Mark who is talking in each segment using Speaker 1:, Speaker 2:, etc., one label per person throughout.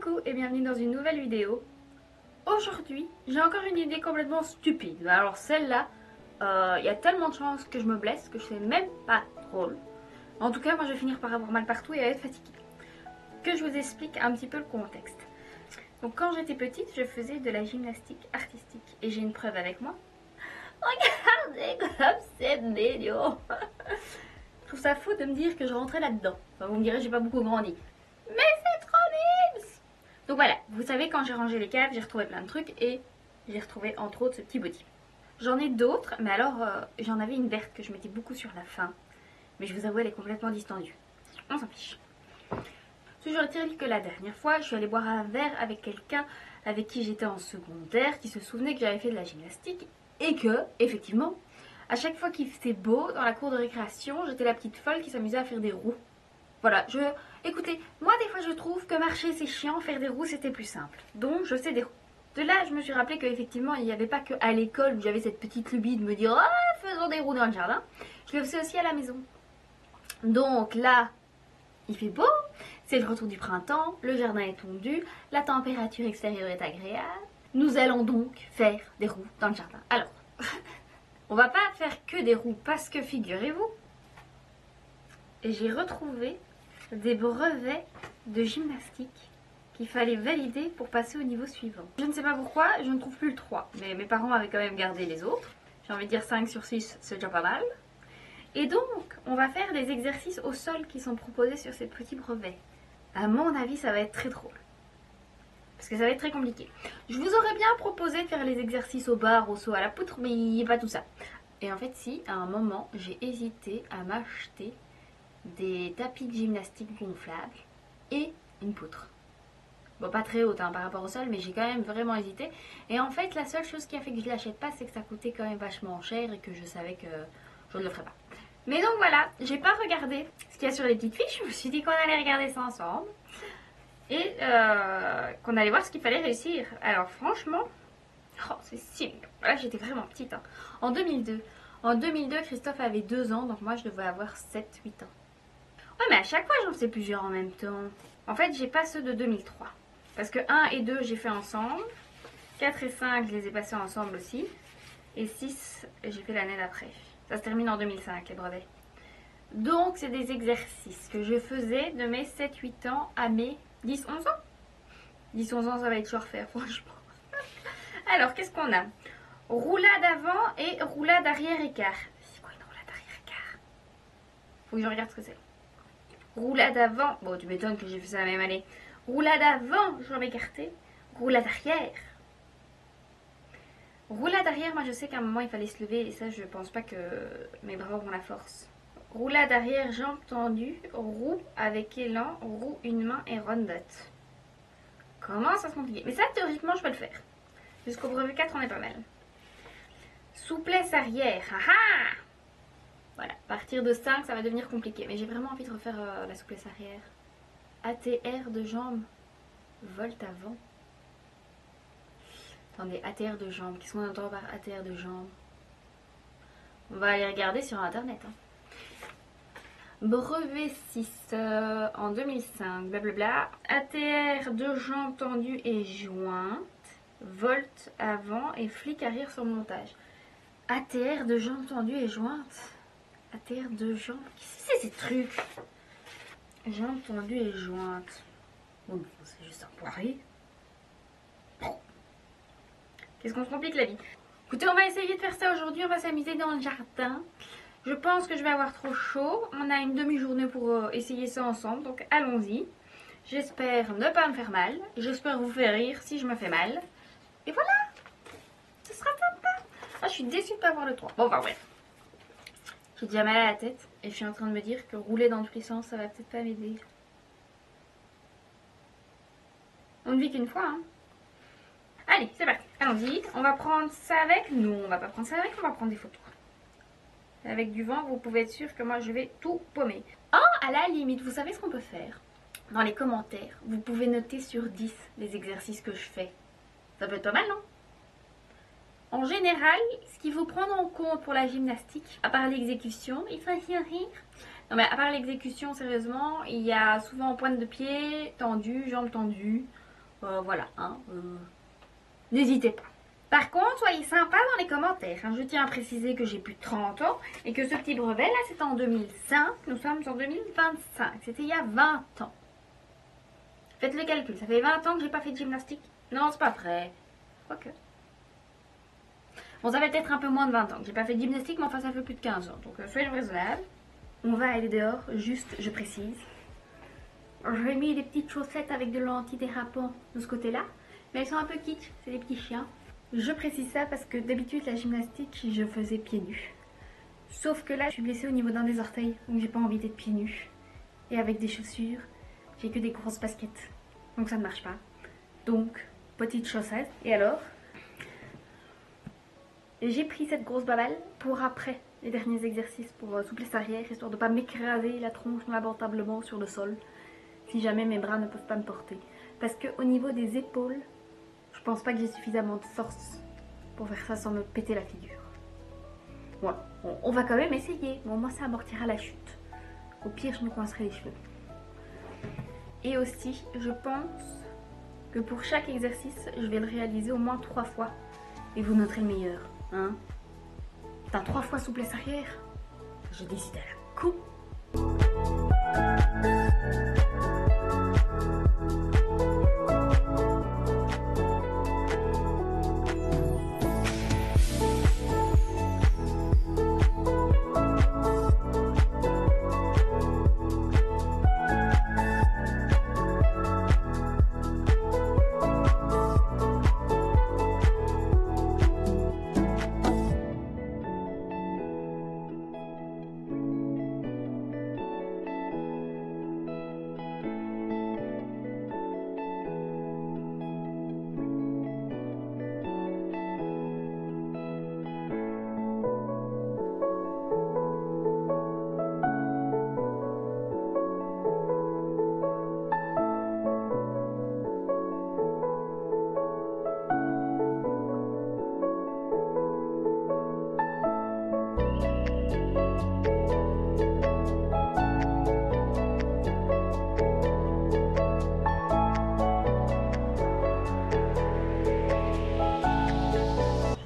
Speaker 1: Coucou et bienvenue dans une nouvelle vidéo. Aujourd'hui, j'ai encore une idée complètement stupide. Alors celle-là, il y a tellement de chances que je me blesse que je sais même pas drôle. En tout cas, moi je vais finir par avoir mal partout et à être fatiguée. Que je vous explique un petit peu le contexte. Donc quand j'étais petite, je faisais de la gymnastique artistique et j'ai une preuve avec moi. Regardez comme c'est mignon. Je trouve ça fou de me dire que je rentrais là-dedans. Enfin, vous me direz, j'ai pas beaucoup grandi. Mais c'est trop mignon. Donc voilà, vous savez, quand j'ai rangé les caves, j'ai retrouvé plein de trucs et j'ai retrouvé entre autres ce petit body. J'en ai d'autres, mais alors j'en avais une verte que je mettais beaucoup sur la fin. Mais je vous avoue, elle est complètement distendue. On s'en fiche. Toujours est-il que la dernière fois, je suis allée boire un verre avec quelqu'un avec qui j'étais en secondaire, qui se souvenait que j'avais fait de la gymnastique et que, effectivement, à chaque fois qu'il faisait beau dans la cour de récréation, j'étais la petite folle qui s'amusait à faire des roues. Voilà, écoutez, moi des fois je trouve que marcher c'est chiant, faire des roues c'était plus simple. Donc je sais des roues. De là, je me suis rappelé qu'effectivement, il n'y avait pas qu'à l'école où j'avais cette petite lubie de me dire « Ah, faisons des roues dans le jardin ». Je le faisais aussi à la maison. Donc là, il fait beau, c'est le retour du printemps, le jardin est tondu, la température extérieure est agréable. Nous allons donc faire des roues dans le jardin. Alors, on va pas faire que des roues parce que figurez-vous, j'ai retrouvé des brevets de gymnastique qu'il fallait valider pour passer au niveau suivant. Je ne sais pas pourquoi, je ne trouve plus le 3, mais mes parents avaient quand même gardé les autres. J'ai envie de dire 5 sur 6, c'est déjà pas mal. Et donc, on va faire des exercices au sol qui sont proposés sur ces petits brevets. À mon avis, ça va être très drôle. Parce que ça va être très compliqué. Je vous aurais bien proposé de faire les exercices au bar, au saut à la poutre, mais il n'y a pas tout ça. Et en fait, si, à un moment, j'ai hésité à m'acheter des tapis de gymnastique gonflables et une poutre. Bon, pas très haute par rapport au sol, mais j'ai quand même vraiment hésité. Et en fait, la seule chose qui a fait que je ne l'achète pas, c'est que ça coûtait quand même vachement cher et que je savais que je ne le ferais pas. Mais donc voilà, j'ai pas regardé ce qu'il y a sur les petites fiches. Je me suis dit qu'on allait regarder ça ensemble et qu'on allait voir ce qu'il fallait réussir. Alors franchement, oh, c'est si mignon. Là, j'étais vraiment petite. En 2002. En 2002, Christophe avait 2 ans, donc moi je devais avoir 7-8 ans. Ouais, mais à chaque fois, j'en faisais plusieurs en même temps. En fait, j'ai pas ceux de 2003. Parce que 1 et 2, j'ai fait ensemble. 4 et 5, je les ai passés ensemble aussi. Et 6, j'ai fait l'année d'après. Ça se termine en 2005, les brevets. Donc, c'est des exercices que je faisais de mes 7-8 ans à mes 10-11 ans. 10-11 ans, ça va être chaud à refaire, franchement. Alors, qu'est-ce qu'on a? Roulade avant et roulade arrière-écart. C'est quoi une roulade arrière-écart? Faut que je regarde ce que c'est. Roulade avant, bon tu m'étonnes que j'ai fait ça la même année. Roulade avant, jambes écartées. Roulade arrière. Roulade arrière, moi je sais qu'à un moment il fallait se lever et ça je pense pas que mes bras auront la force. Roulade arrière, jambes tendues, roue avec élan, roue une main et rondotte. Comment ça se complique? Mais ça théoriquement je peux le faire. Jusqu'au brevet 4 on est pas mal. Souplesse arrière, haha! Voilà, à partir de 5, ça va devenir compliqué. Mais j'ai vraiment envie de refaire la souplesse arrière. ATR de jambes. Volte avant. Attendez, ATR de jambes. Qu'est-ce qu'on entend par ATR de jambes? On va aller regarder sur internet. Brevet 6 en 2005. Blablabla. ATR de jambes tendues et jointes. Volte avant et flic arrière sur montage. ATR de jambes tendues et jointes. ATR de jambes. Qu'est-ce que c'est ces trucs? Jambes tendues et jointes. Bon, c'est juste un poirier. Qu'est-ce qu'on se complique la vie? Écoutez, on va essayer de faire ça aujourd'hui. On va s'amuser dans le jardin. Je pense que je vais avoir trop chaud. On a une demi-journée pour essayer ça ensemble. Donc allons-y. J'espère ne pas me faire mal. J'espère vous faire rire si je me fais mal. Et voilà. Ce sera sympa. Ah, je suis déçue de ne pas avoir le 3. Bon, bah ouais. J'ai déjà mal à la tête et je suis en train de me dire que rouler dans tous les sens, ça va peut-être pas m'aider. On ne vit qu'une fois, hein. Allez, c'est parti. Allons-y. On va prendre ça avec. Non, on va pas prendre ça avec, on va prendre des photos. Avec du vent, vous pouvez être sûr que moi, je vais tout paumer. Oh, à la limite, vous savez ce qu'on peut faire? Dans les commentaires, vous pouvez noter sur 10 les exercices que je fais. Ça peut être pas mal, non? En général, ce qu'il faut prendre en compte pour la gymnastique, à part l'exécution, il faut rien rire. Non mais à part l'exécution, sérieusement, il y a souvent pointe de pied tendue, jambes tendues. Voilà, hein, n'hésitez pas. Par contre, soyez sympa dans les commentaires. Hein. Je tiens à préciser que j'ai plus de 30 ans et que ce petit brevet là, c'était en 2005. Nous sommes en 2025. C'était il y a 20 ans. Faites le calcul. Ça fait 20 ans que j'ai pas fait de gymnastique. Non, c'est pas vrai. Quoique. Bon, ça fait peut-être un peu moins de 20 ans que j'ai pas fait de gymnastique, mais enfin, ça fait plus de 15 ans. Donc, soyez raisonnable. On va aller dehors, juste, je précise. J'ai mis des petites chaussettes avec de l'antidérapant de ce côté-là. Mais elles sont un peu kitsch. C'est des petits chiens. Je précise ça parce que d'habitude la gymnastique je faisais pieds nus. Sauf que là je suis blessée au niveau d'un des orteils, donc j'ai pas envie d'être pieds nus. Et avec des chaussures, j'ai que des grosses baskets. Donc ça ne marche pas. Donc, petite chaussette. Et alors, j'ai pris cette grosse babale pour après les derniers exercices pour souplesse arrière, histoire de pas m'écraser la tronche lamentablement sur le sol. Si jamais mes bras ne peuvent pas me porter. Parce que au niveau des épaules, je pense pas que j'ai suffisamment de force pour faire ça sans me péter la figure. Voilà, on va quand même essayer. Bon, moi ça amortira la chute. Au pire, je me coincerai les cheveux. Et aussi, je pense que pour chaque exercice, je vais le réaliser au moins 3 fois. Et vous noterez le meilleur. Hein? T'as 3 fois souplesse arrière. Je décide à la coupe.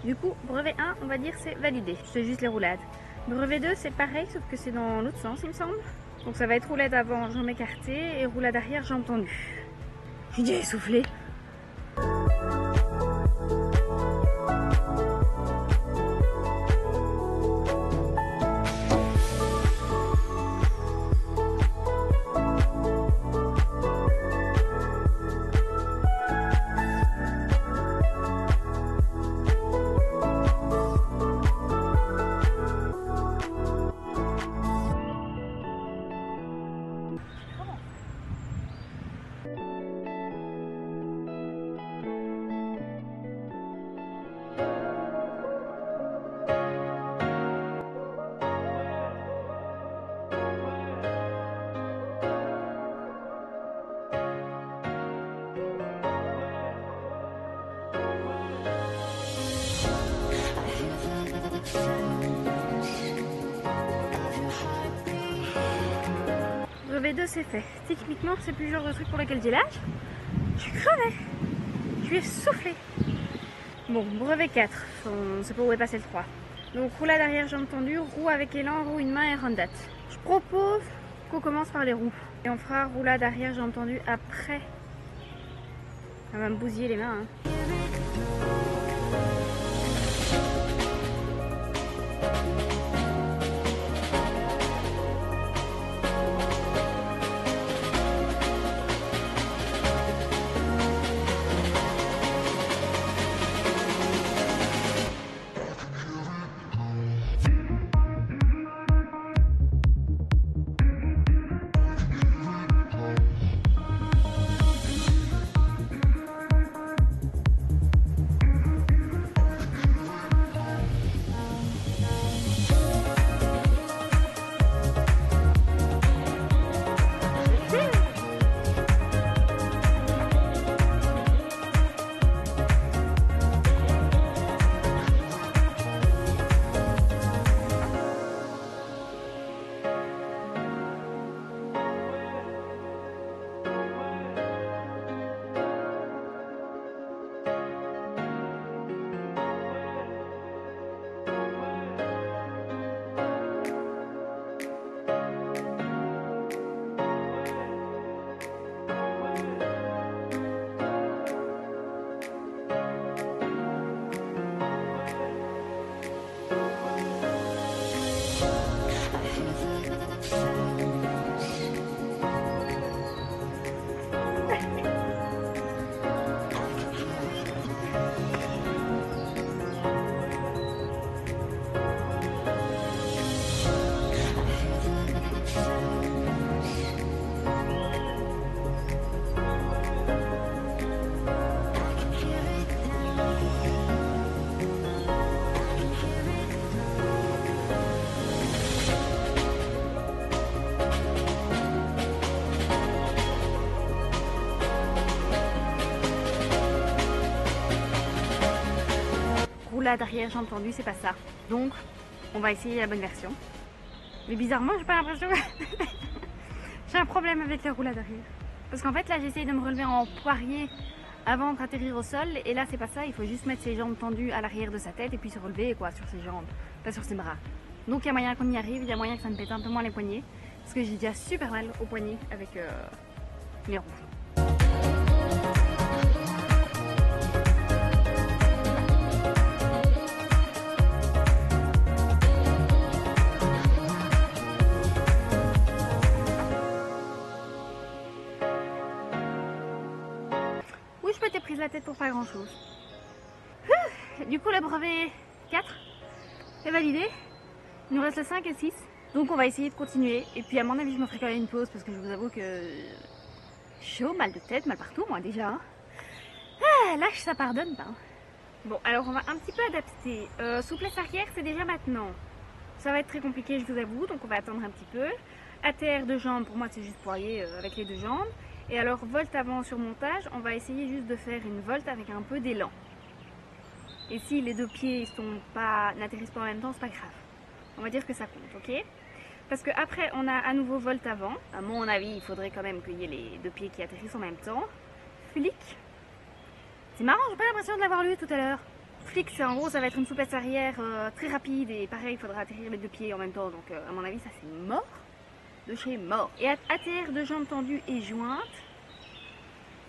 Speaker 1: Du coup, brevet 1, on va dire c'est validé, c'est juste les roulades. Brevet 2, c'est pareil, sauf que c'est dans l'autre sens, il me semble. Donc ça va être roulade avant, jambes écartées, et roulade arrière, jambes tendues. Je suis déjà essoufflée. Brevet 2 c'est fait. Techniquement c'est plus le genre de truc pour lequel j'ai l'âge. Je suis crevée. Je suis essoufflée. Bon, brevet 4. On ne sait pas où est passé le 3. Donc roulade arrière jambes tendues, roue avec élan, roue une main et rondette. Je propose qu'on commence par les roues. Et on fera roulade arrière jambes tendues après. Ça va me bousiller les mains. Hein. roulade arrière jambes tendues, c'est pas ça. Donc on va essayer la bonne version. Mais bizarrement j'ai pas l'impression que j'ai un problème avec la roulade arrière. Parce qu'en fait là j'essaye de me relever en poirier avant d'atterrir au sol, et là c'est pas ça, il faut juste mettre ses jambes tendues à l'arrière de sa tête et puis se relever quoi, sur ses jambes, pas sur ses bras. Donc il y a moyen qu'on y arrive, il y a moyen que ça me pète un peu moins les poignets, parce que j'ai déjà super mal aux poignets avec les roues. Je m'étais prise la tête pour pas grand chose. Du coup le brevet 4 est validé. Il nous reste le 5 et 6. Donc on va essayer de continuer. Et puis à mon avis je me ferai quand même une pause parce que je vous avoue que chaud, mal de tête, mal partout moi déjà. Lâche ça pardonne pas. Bon alors on va un petit peu adapter. Souplesse arrière c'est déjà maintenant. Ça va être très compliqué je vous avoue. Donc on va attendre un petit peu. ATR de jambes pour moi c'est juste poirier avec les deux jambes. Et alors volte avant sur montage, on va essayer juste de faire une volte avec un peu d'élan. Et si les deux pieds n'atterrissent pas en même temps, c'est pas grave. On va dire que ça compte, ok? Parce que après on a à nouveau volte avant. À mon avis, il faudrait quand même qu'il y ait les deux pieds qui atterrissent en même temps. Flic. C'est marrant, j'ai pas l'impression de l'avoir lu tout à l'heure. Flic, c'est en gros, ça va être une souplesse arrière très rapide et pareil, il faudra atterrir les deux pieds en même temps. Donc à mon avis, ça c'est mort. De chez mort. Et ATR de jambes tendues et jointes.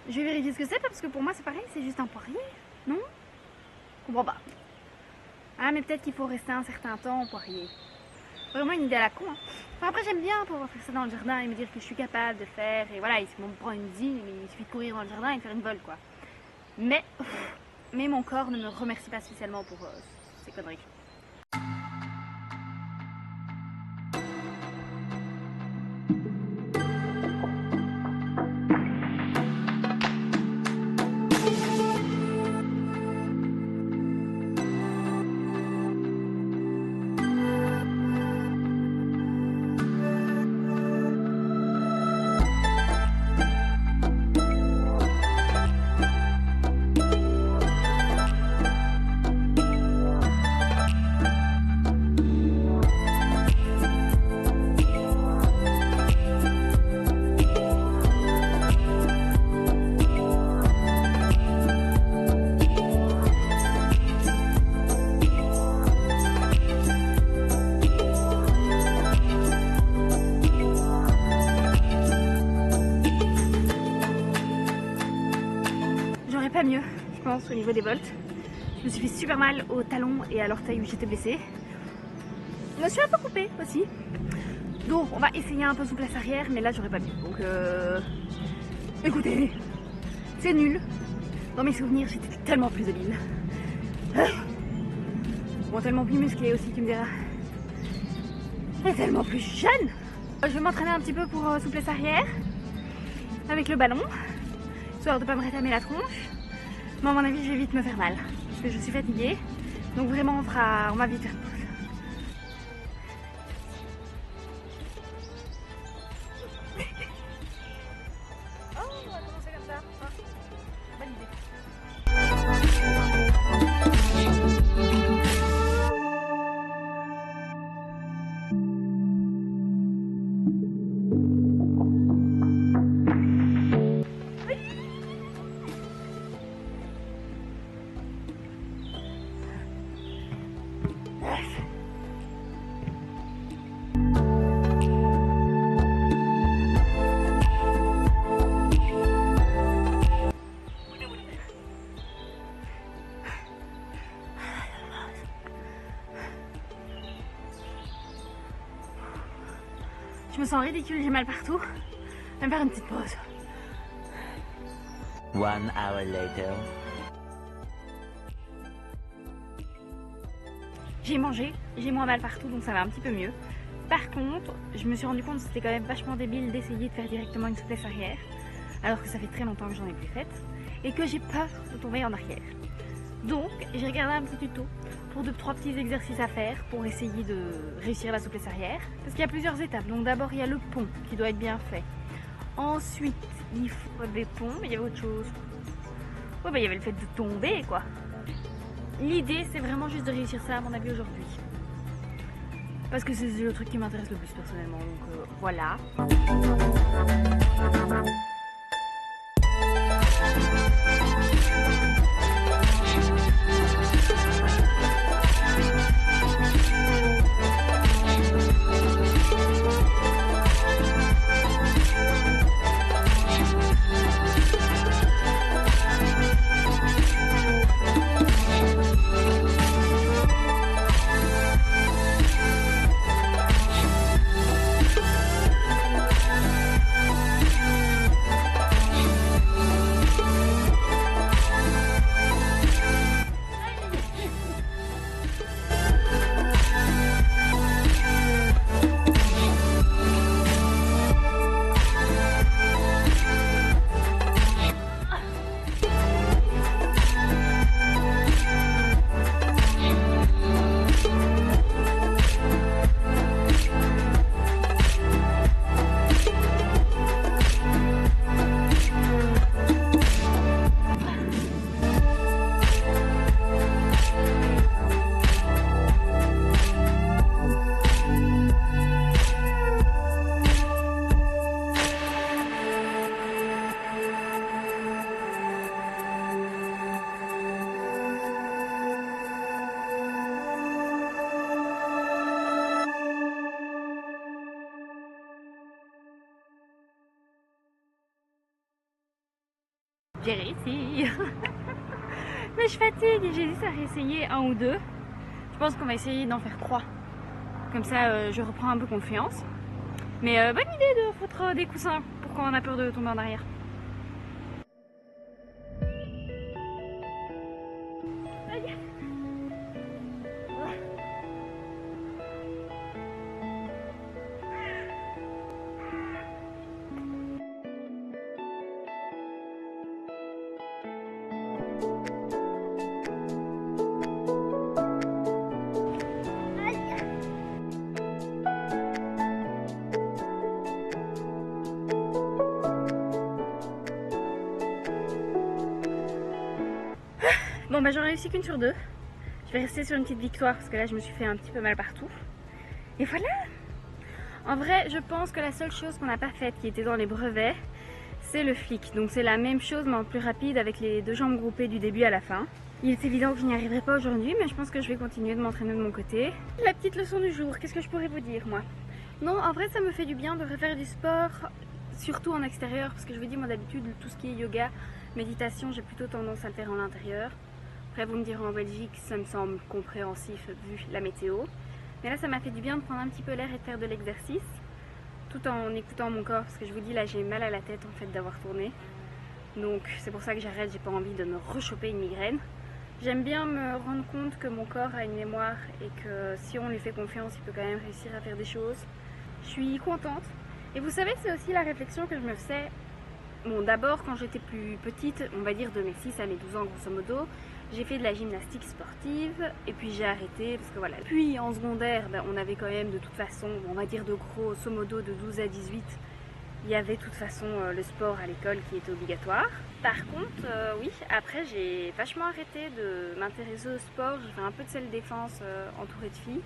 Speaker 1: Je vais vérifier ce que c'est parce que pour moi c'est pareil, c'est juste un poirier, non? Je comprends pas. Ah mais peut-être qu'il faut rester un certain temps en poirier. Vraiment une idée à la con. Hein. Enfin, après j'aime bien pouvoir faire ça dans le jardin et me dire que je suis capable de faire. Et voilà, on me prend une zine, il suffit de courir dans le jardin et de faire une volte quoi. Mais mon corps ne me remercie pas spécialement pour ces conneries. Pas mieux, je pense, au niveau des volts. Je me suis fait super mal au talon et à l'orteil où j'étais blessée. Je me suis un peu coupée aussi. Donc on va essayer un peu souplesse arrière, mais là j'aurais pas pu. Donc écoutez, c'est nul. Dans mes souvenirs, j'étais tellement plus débile. Bon, tellement plus musclé aussi, tu me diras. Et tellement plus jeune. Je vais m'entraîner un petit peu pour souplesse arrière avec le ballon, histoire de pas me rétamer la tronche. Mais à mon avis, je vais vite me faire mal parce que je suis fatiguée. Donc vraiment, on va vite faire pause. Oh, on va commencer comme ça. Bonne idée. Je me sens ridicule, j'ai mal partout. Je vais me faire une petite pause.
Speaker 2: 1 hour later.
Speaker 1: J'ai mangé, j'ai moins mal partout donc ça va un petit peu mieux. Par contre, je me suis rendu compte que c'était quand même vachement débile d'essayer de faire directement une souplesse arrière. Alors que ça fait très longtemps que j'en ai plus faite. Et que j'ai peur de tomber en arrière. Donc j'ai regardé un petit tuto pour 2-3 petits exercices à faire pour essayer de réussir la souplesse arrière. Parce qu'il y a plusieurs étapes. Donc d'abord il y a le pont qui doit être bien fait. Ensuite il faut des ponts, mais il y avait autre chose. Ouais bah il y avait le fait de tomber quoi. l'idée c'est vraiment juste de réussir ça à mon avis aujourd'hui. Parce que c'est le truc qui m'intéresse le plus personnellement, donc voilà. J'ai réussi. Mais je fatigue et j'hésite à réessayer un ou deux. Je pense qu'on va essayer d'en faire 3. Comme ça je reprends un peu confiance. Mais bonne idée de foutre des coussins pour quand on a peur de tomber en arrière. Bon bah j'en réussi qu'une sur 2. Je vais rester sur une petite victoire parce que là je me suis fait un petit peu mal partout. Et voilà. En vrai je pense que la seule chose qu'on n'a pas faite qui était dans les brevets, c'est le flic. Donc c'est la même chose mais en plus rapide avec les 2 jambes groupées du début à la fin. Il est évident que je n'y arriverai pas aujourd'hui mais je pense que je vais continuer de m'entraîner de mon côté. La petite leçon du jour, qu'est-ce que je pourrais vous dire moi? Non, en vrai ça me fait du bien de refaire du sport, surtout en extérieur parce que je vous dis moi d'habitude tout ce qui est yoga, méditation, j'ai plutôt tendance à le faire en intérieur. Après vous me direz en Belgique, ça me semble compréhensif vu la météo. Mais là ça m'a fait du bien de prendre un petit peu l'air et de faire de l'exercice. Tout en écoutant mon corps parce que je vous dis là j'ai mal à la tête en fait d'avoir tourné. Donc c'est pour ça que j'arrête, j'ai pas envie de me rechoper une migraine. J'aime bien me rendre compte que mon corps a une mémoire et que si on lui fait confiance il peut quand même réussir à faire des choses. Je suis contente. Et vous savez c'est aussi la réflexion que je me faisais. Bon d'abord quand j'étais plus petite, on va dire de mes 6 à mes 12 ans grosso modo, j'ai fait de la gymnastique sportive et puis j'ai arrêté parce que voilà. Puis en secondaire, ben, on avait quand même de toute façon, on va dire de grosso modo de 12 à 18, il y avait de toute façon le sport à l'école qui était obligatoire. Par contre, oui, après j'ai vachement arrêté de m'intéresser au sport, j'ai fait un peu de self-défense entourée de filles.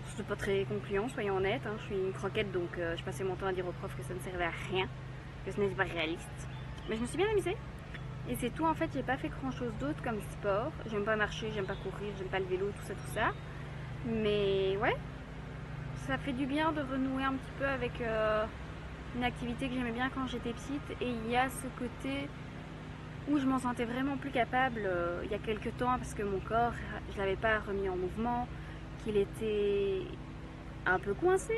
Speaker 1: C'était pas très concluant, soyons honnêtes, hein. Je suis une croquette donc je passais mon temps à dire aux profs que ça ne servait à rien, que ce n'était pas réaliste. Mais je me suis bien amusée. Et c'est tout en fait, j'ai pas fait grand chose d'autre comme sport. J'aime pas marcher, j'aime pas courir, j'aime pas le vélo, tout ça. Mais ouais, ça fait du bien de renouer un petit peu avec une activité que j'aimais bien quand j'étais petite. Et il y a ce côté où je m'en sentais vraiment plus capable il y a quelques temps parce que mon corps, je l'avais pas remis en mouvement, qu'il était un peu coincé.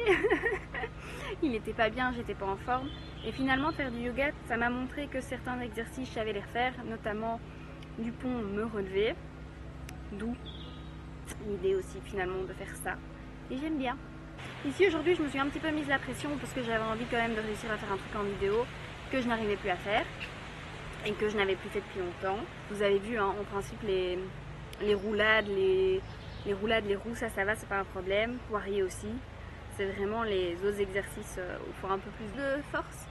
Speaker 1: Il n'était pas bien, j'étais pas en forme. Et finalement, faire du yoga, ça m'a montré que certains exercices, je savais les refaire, notamment du pont me relever. D'où l'idée aussi finalement de faire ça. Et j'aime bien. Ici aujourd'hui, je me suis un petit peu mise la pression parce que j'avais envie quand même de réussir à faire un truc en vidéo que je n'arrivais plus à faire et que je n'avais plus fait depuis longtemps. Vous avez vu, hein, en principe, les roulades, les roues, ça va, c'est pas un problème. Poirier aussi. C'est vraiment les autres exercices où il faut un peu plus de force,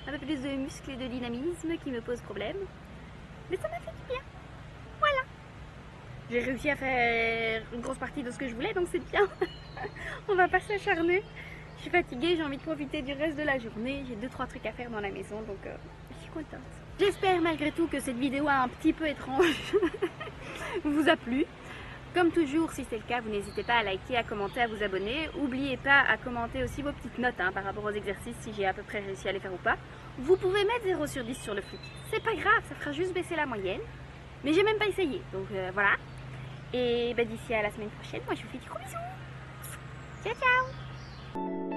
Speaker 1: un peu plus de muscles et de dynamisme qui me posent problème. Mais ça m'a fait du bien. Voilà. J'ai réussi à faire une grosse partie de ce que je voulais, donc c'est bien. On va pas s'acharner. Je suis fatiguée, j'ai envie de profiter du reste de la journée. J'ai 2-3 trucs à faire dans la maison, donc je suis contente. J'espère malgré tout que cette vidéo un petit peu étrange vous a plu. Comme toujours, si c'est le cas, vous n'hésitez pas à liker, à commenter, à vous abonner. N'oubliez pas à commenter aussi vos petites notes par rapport aux exercices, si j'ai à peu près réussi à les faire ou pas. Vous pouvez mettre 0 sur 10 sur le flic. C'est pas grave, ça fera juste baisser la moyenne. Mais j'ai même pas essayé, donc voilà. Et d'ici à la semaine prochaine, moi je vous fais des gros bisous. Ciao, ciao!